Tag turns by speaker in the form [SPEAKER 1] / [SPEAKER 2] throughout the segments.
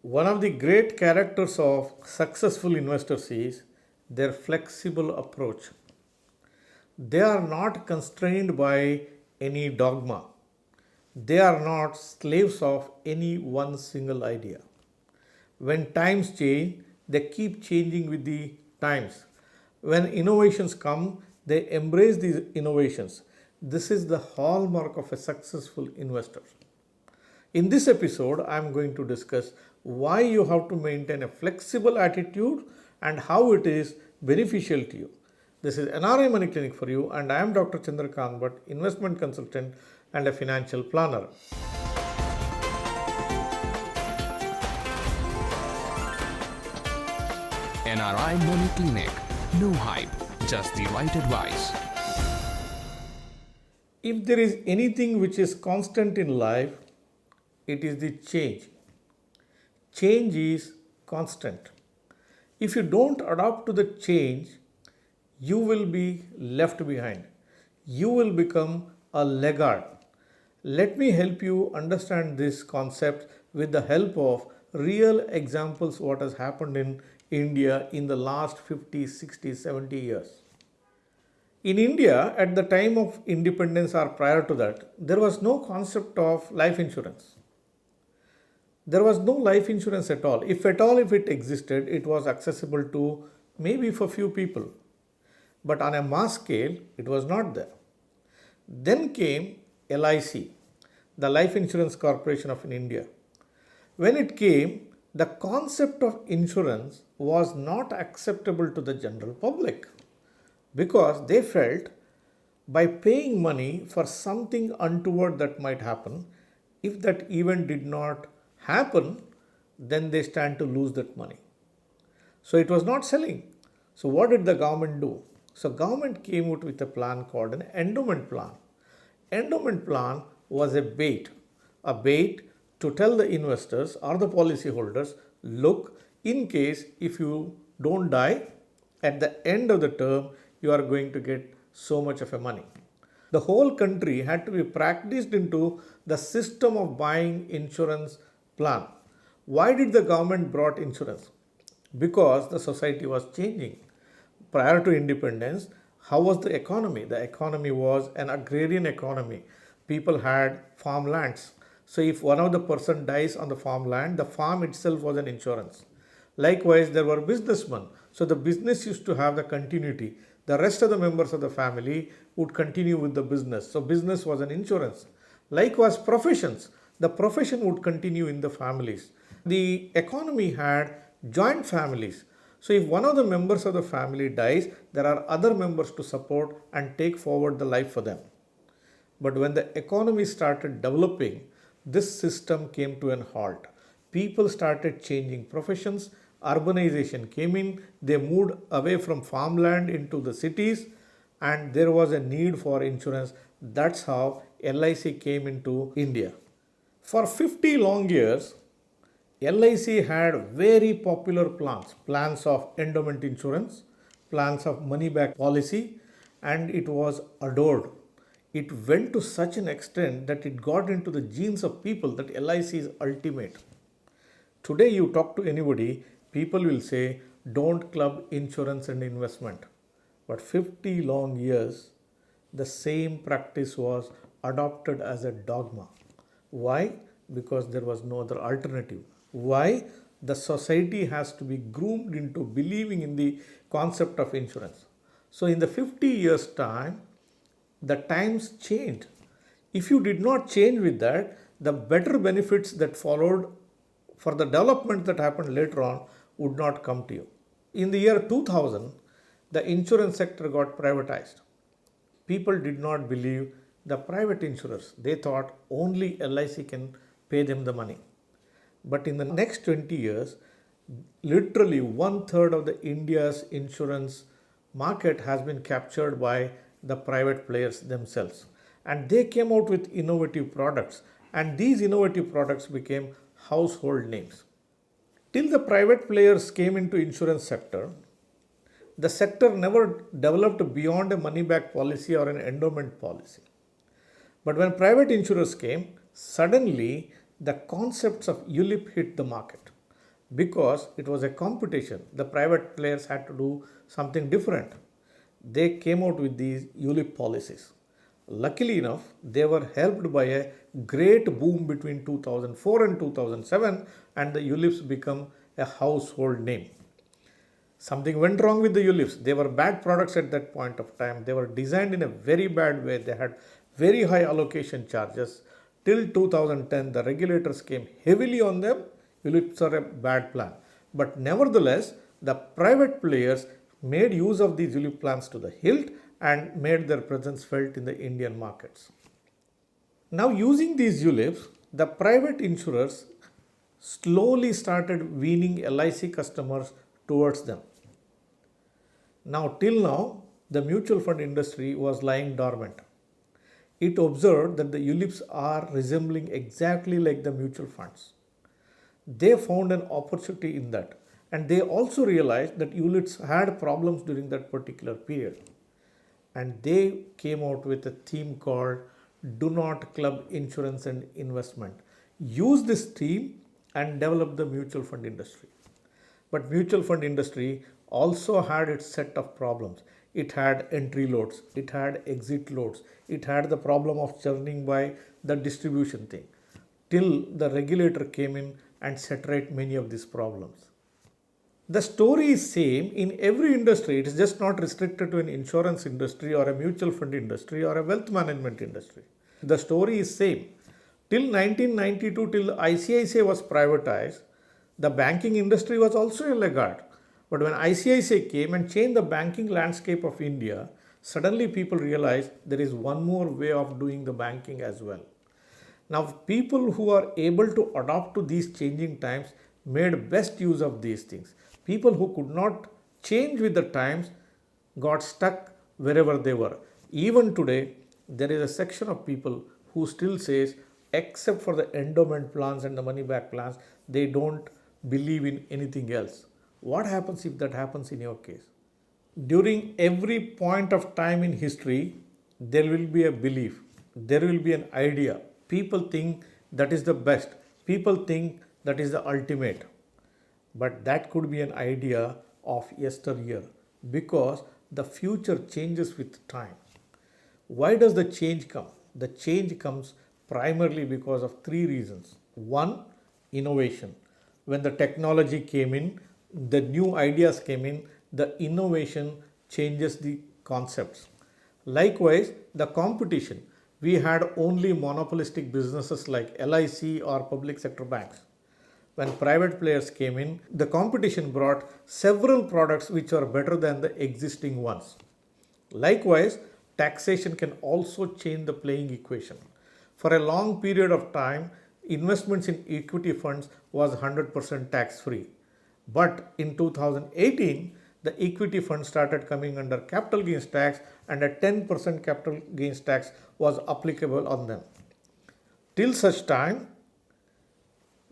[SPEAKER 1] One of the great characters of successful investors is their flexible approach. They are not constrained by any dogma. They are not slaves of any one single idea. When times change, they keep changing with the times. When innovations come, they embrace these innovations. This is the hallmark of a successful investor. In this episode, I am going to discuss why you have to maintain a flexible attitude and how it is beneficial to you. This is NRI Money Clinic for you, and I am Dr. Chandrakant Bhatt, investment consultant and a financial planner.
[SPEAKER 2] NRI Money Clinic. No hype, just the right advice.
[SPEAKER 1] If there is anything which is constant in life, it is the change. Change is constant. If you don't adapt to the change, you will be left behind. You will become a laggard. Let me help you understand this concept with the help of real examples what has happened in India in the last 50, 60, 70 years. In India, at the time of independence or prior to that, there was no concept of life insurance. There was no life insurance at all. If at all, if it existed, it was accessible to maybe for few people. But on a mass scale, it was not there. Then came LIC, the Life Insurance Corporation of India. When it came, the concept of insurance was not acceptable to the general public because they felt by paying money for something untoward that might happen, if that event did not happen, then they stand to lose that money. So it was not selling. So what did the government do? So government came out with a plan called an endowment plan. Endowment plan was a bait to tell the investors or the policyholders, look, in case if you don't die, at the end of the term, you are going to get so much of a money. The whole country had to be practiced into the system of buying insurance plan. Why did the government brought insurance? Because the society was changing. Prior to independence, how was the economy? The economy was an agrarian economy. People had farmlands. So if one of the person dies on the farmland, the farm itself was an insurance. Likewise, there were businessmen. So the business used to have the continuity. The rest of the members of the family would continue with the business. So business was an insurance. Likewise, professions. The profession would continue in the families. The economy had joint families. So if one of the members of the family dies, there are other members to support and take forward the life for them. But when the economy started developing, this system came to an halt. People started changing professions. Urbanization came in. They moved away from farmland into the cities, and there was a need for insurance. That's how LIC came into India. For 50 long years, LIC had very popular plans of endowment insurance, plans of money back policy, and it was adored. It went to such an extent that it got into the genes of people that LIC is ultimate. Today you talk to anybody, people will say, don't club insurance and investment. But 50 long years, the same practice was adopted as a dogma. Why? Because there was no other alternative. Why? The society has to be groomed into believing in the concept of insurance. So in the 50 years time, the times changed. If you did not change with that, the better benefits that followed for the development that happened later on would not come to you. In the year 2000, the insurance sector got privatized. People did not believe the private insurers. They thought only LIC can pay them the money. But in the next 20 years, literally 1/3 of the India's insurance market has been captured by the private players themselves. And they came out with innovative products. And these innovative products became household names. Till the private players came into insurance sector, the sector never developed beyond a money back policy or an endowment policy. But when private insurers came, suddenly the concepts of ULIP hit the market. because it was a competition. The private players had to do something different. They came out with these ULIP policies. Luckily enough, they were helped by a great boom between 2004 and 2007, and the ULIPs become a household name. Something went wrong with the ULIPs. They were bad products at that point of time. They were designed in a very bad way. They had very high allocation charges. Till 2010, the regulators came heavily on them. ULIPs are a bad plan. But nevertheless, the private players made use of these ULIP plans to the hilt and made their presence felt in the Indian markets. Now, using these ULIPs, the private insurers slowly started weaning LIC customers towards them. Now, till now, the mutual fund industry was lying dormant. It observed that the ULIPs are resembling exactly like the mutual funds. They found an opportunity in that, and they also realized that ULIPs had problems during that particular period. And they came out with a theme called Do Not Club Insurance and Investment. Use this theme and develop the mutual fund industry. But mutual fund industry also had its set of problems. It had entry loads, it had exit loads, it had the problem of churning by the distribution thing, till the regulator came in and set right many of these problems. The story is same in every industry. It is just not restricted to an insurance industry or a mutual fund industry or a wealth management industry. The story is same. Till 1992, till ICICI was privatized, the banking industry was also a laggard. But when ICICI came and changed the banking landscape of India, suddenly people realized there is one more way of doing the banking as well. Now, people who are able to adapt to these changing times made best use of these things. People who could not change with the times got stuck wherever they were. Even today, there is a section of people who still says, except for the endowment plans and the money back plans, they don't believe in anything else. What happens if that happens in your case? During every point of time in history, there will be a belief, there will be an idea. People think that is the best. People think that is the ultimate. But that could be an idea of yesteryear, because the future changes with time. Why does the change come? The change comes primarily because of three reasons. One, innovation. When the technology came in, the new ideas came in, the innovation changes the concepts. Likewise, the competition. We had only monopolistic businesses like LIC or public sector banks. When private players came in, the competition brought several products which are better than the existing ones. Likewise, taxation can also change the playing equation. For a long period of time, investments in equity funds was 100% tax free. But in 2018, the equity fund started coming under capital gains tax, and a 10% capital gains tax was applicable on them. Till such time,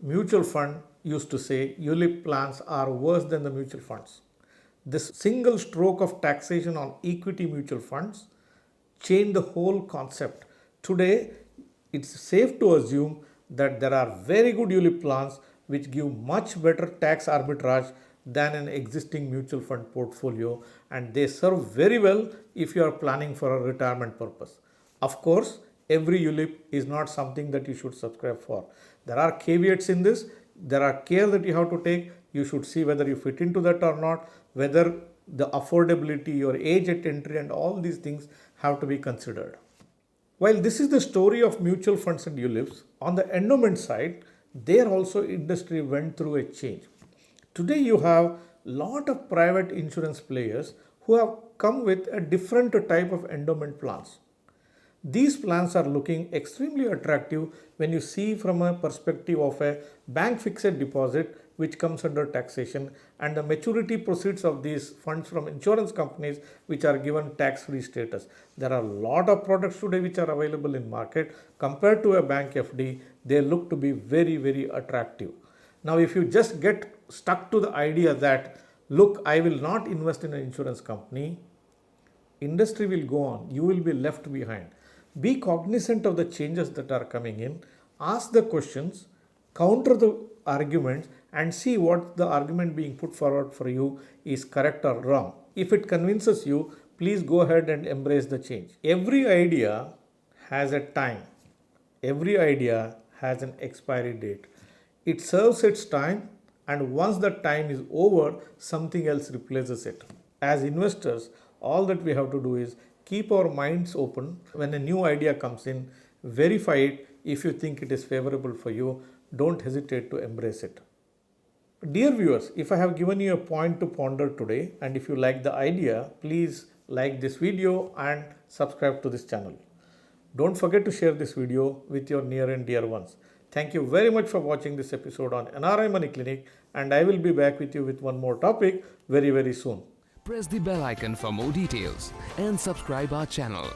[SPEAKER 1] mutual fund used to say ULIP plans are worse than the mutual funds. This single stroke of taxation on equity mutual funds changed the whole concept. Today, it's safe to assume that there are very good ULIP plans which give much better tax arbitrage than an existing mutual fund portfolio, and they serve very well if you are planning for a retirement purpose. Of course, every ULIP is not something that you should subscribe for. There are caveats in this. There are care that you have to take. You should see whether you fit into that or not, whether the affordability, your age at entry, and all these things have to be considered. While this is the story of mutual funds and ULIPs, on the endowment side, there also industry went through a change. Today you have lot of private insurance players who have come with a different type of endowment plans. These plans are looking extremely attractive when you see from a perspective of a bank fixed deposit which comes under taxation, and the maturity proceeds of these funds from insurance companies which are given tax-free status. There are a lot of products today which are available in market. Compared to a bank FD, they look to be very, very attractive. Now, if you just get stuck to the idea that, look, I will not invest in an insurance company, industry will go on. You will be left behind. Be cognizant of the changes that are coming in. Ask the questions, counter the arguments and see what the argument being put forward for you is correct or wrong. If it convinces you, please go ahead and embrace the change. Every idea has a time. Every idea has an expiry date. It serves its time, and once the time is over, something else replaces it. As investors, all that we have to do is keep our minds open. When a new idea comes in, verify it. If you think it is favorable for you, don't hesitate to embrace it. Dear viewers, if I have given you a point to ponder today, and if you like the idea, please like this video and subscribe to this channel. Don't forget to share this video with your near and dear ones. Thank you very much for watching this episode on NRI Money Clinic, and I will be back with you with one more topic very soon.
[SPEAKER 2] Press the bell icon for more details and subscribe our channel.